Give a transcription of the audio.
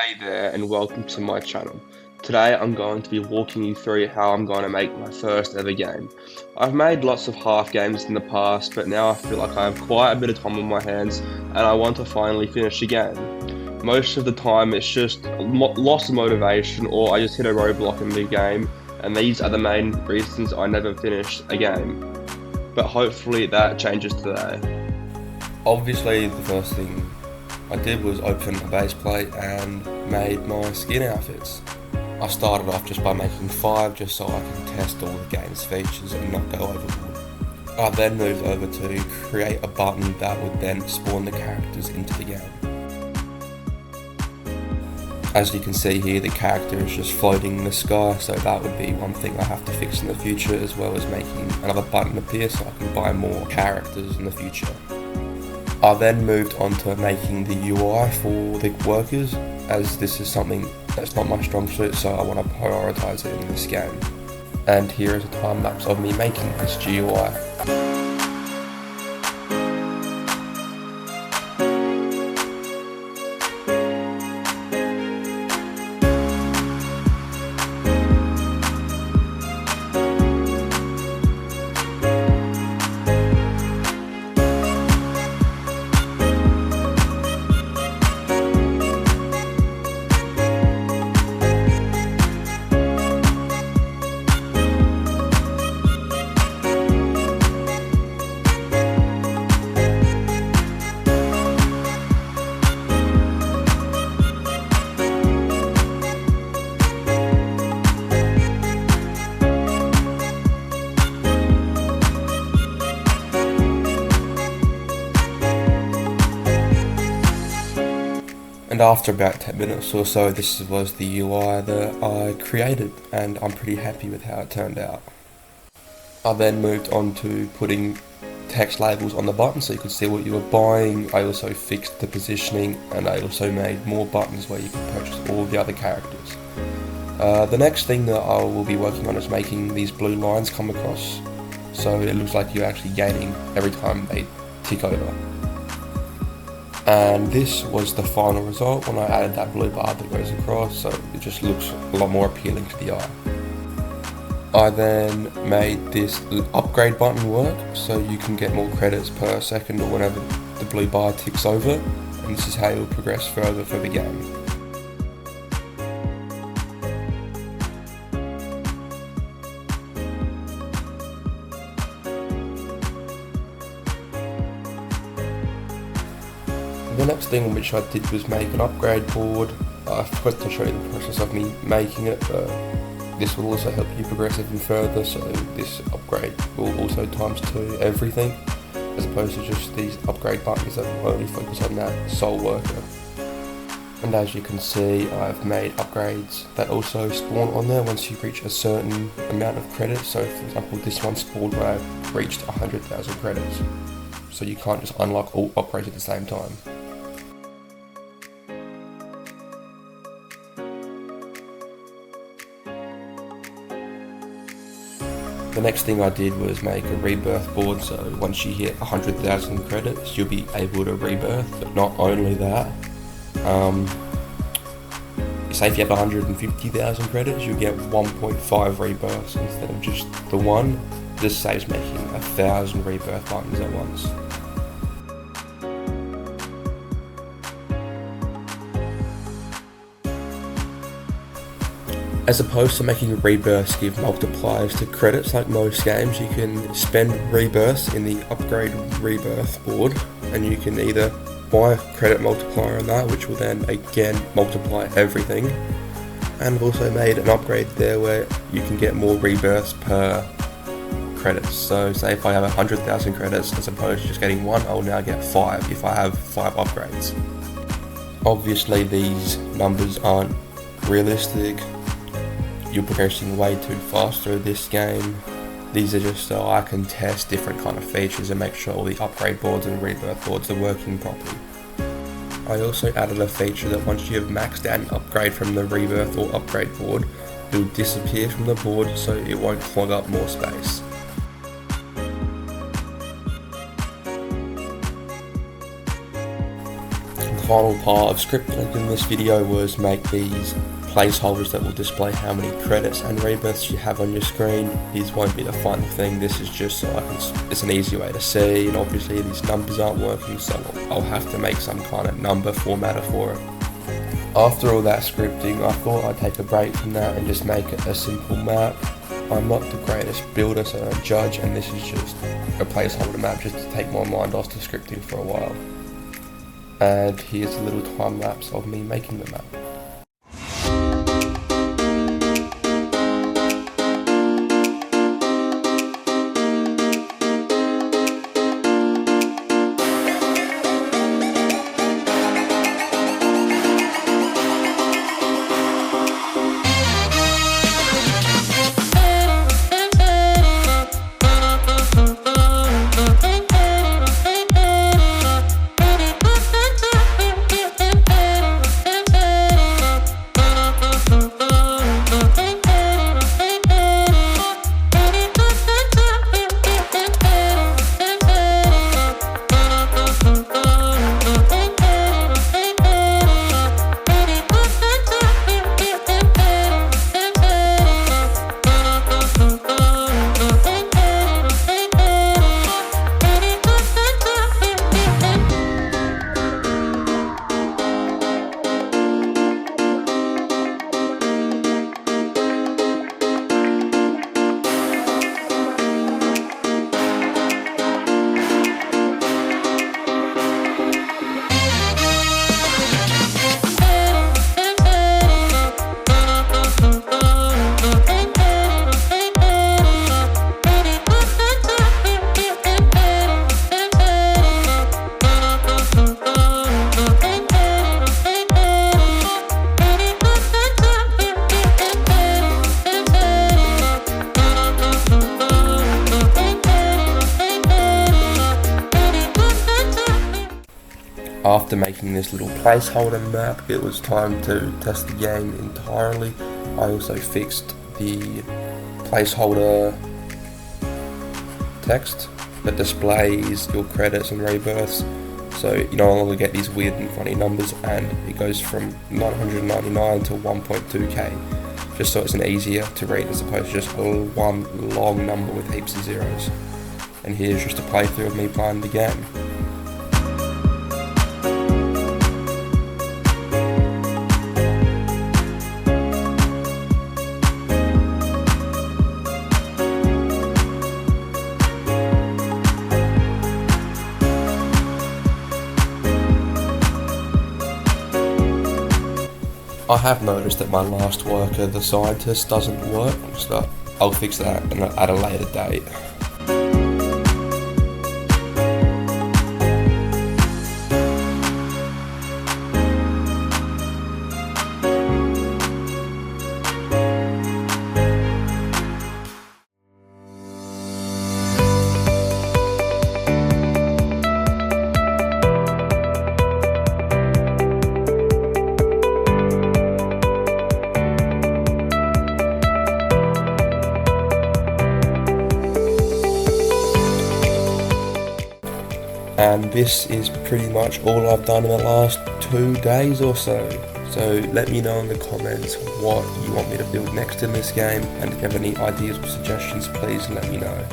Hey there, and welcome to my channel. Today I'm going to be walking you through how I'm going to make my first ever game. I've made lots of half games in the past, but now I feel like I have quite a bit of time on my hands and I want to finally finish a game. Most of the time it's just loss of motivation, or I just hit a roadblock in the game, and these are the main reasons I never finish a game. But hopefully that changes today. Obviously the first thing I did was open a base plate and made my skin outfits. I started off just by making 5 just so I can test all the game's features and not go overboard. I then moved over to create a button that would then spawn the characters into the game. As you can see here, the character is just floating in the sky, so that would be one thing I have to fix in the future, as well as making another button appear so I can buy more characters in the future. I then moved on to making the UI for the workers, as this is something that's not my strong suit, so I want to prioritise it in this game. And here is a time lapse of me making this GUI. And after about 10 minutes or so, this was the UI that I created, and I'm pretty happy with how it turned out. I then moved on to putting text labels on the button so you could see what you were buying. I also fixed the positioning, and I also made more buttons where you can purchase all the other characters. The next thing that I will be working on is making these blue lines come across, so it looks like you're actually gaining every time they tick over. And this was the final result when I added that blue bar that goes across, so it just looks a lot more appealing to the eye. I then made this upgrade button work so you can get more credits per second or whenever the blue bar ticks over, and this is how you'll progress further through the game. The next thing which I did was make an upgrade board. I forgot to show you the process of me making it, but this will also help you progress even further, so this upgrade will also ×2 everything, as opposed to just these upgrade buttons that will only focus on that sole worker. And as you can see, I've made upgrades that also spawn on there once you reach a certain amount of credits. So for example, this one spawned when I reached 100,000 credits, so you can't just unlock all upgrades at the same time. The next thing I did was make a rebirth board, so once you hit 100,000 credits you'll be able to rebirth. But not only that, say if you have 150,000 credits you'll get 1.5 rebirths instead of just the one. This saves making 1,000 rebirth buttons at once. As opposed to making rebirths give multipliers to credits like most games, you can spend rebirths in the upgrade rebirth board, and you can either buy a credit multiplier on that, which will then again multiply everything. And I've also made an upgrade there where you can get more rebirths per credits. So say if I have 100,000 credits, as opposed to just getting 1, I'll now get 5 if I have 5 upgrades. Obviously these numbers aren't realistic. You're progressing way too fast through this game. These are just so I can test different kind of features and make sure all the upgrade boards and rebirth boards are working properly. I also added a feature that once you have maxed out an upgrade from the rebirth or upgrade board, it will disappear from the board so it won't clog up more space. final part of scripting in this video was make these placeholders that will display how many credits and rebirths you have on your screen. These won't be the final thing, this is just so it's an easy way to see, and obviously these numbers aren't working, so I'll have to make some kind of number formatter for it. After all that scripting, I thought I'd take a break from that and just make it a simple map. I'm not the greatest builder, so I don't judge, and this is just a placeholder map just to take my mind off the scripting for a while. And here's a little time lapse of me making the map. After making this little placeholder map, it was time to test the game entirely. I also fixed the placeholder text that displays your credits and rebirths, so you no longer get these weird and funny numbers, and it goes from 999 to 1.2k, just so it's an easier to read as opposed to just one long number with heaps of zeros. And here's just a playthrough of me playing the game. I have noticed that my last worker, the scientist, doesn't work, so I'll fix that at a later date. And this is pretty much all I've done in the last 2 days or so. So let me know in the comments what you want me to build next in this game, and if you have any ideas or suggestions, please let me know.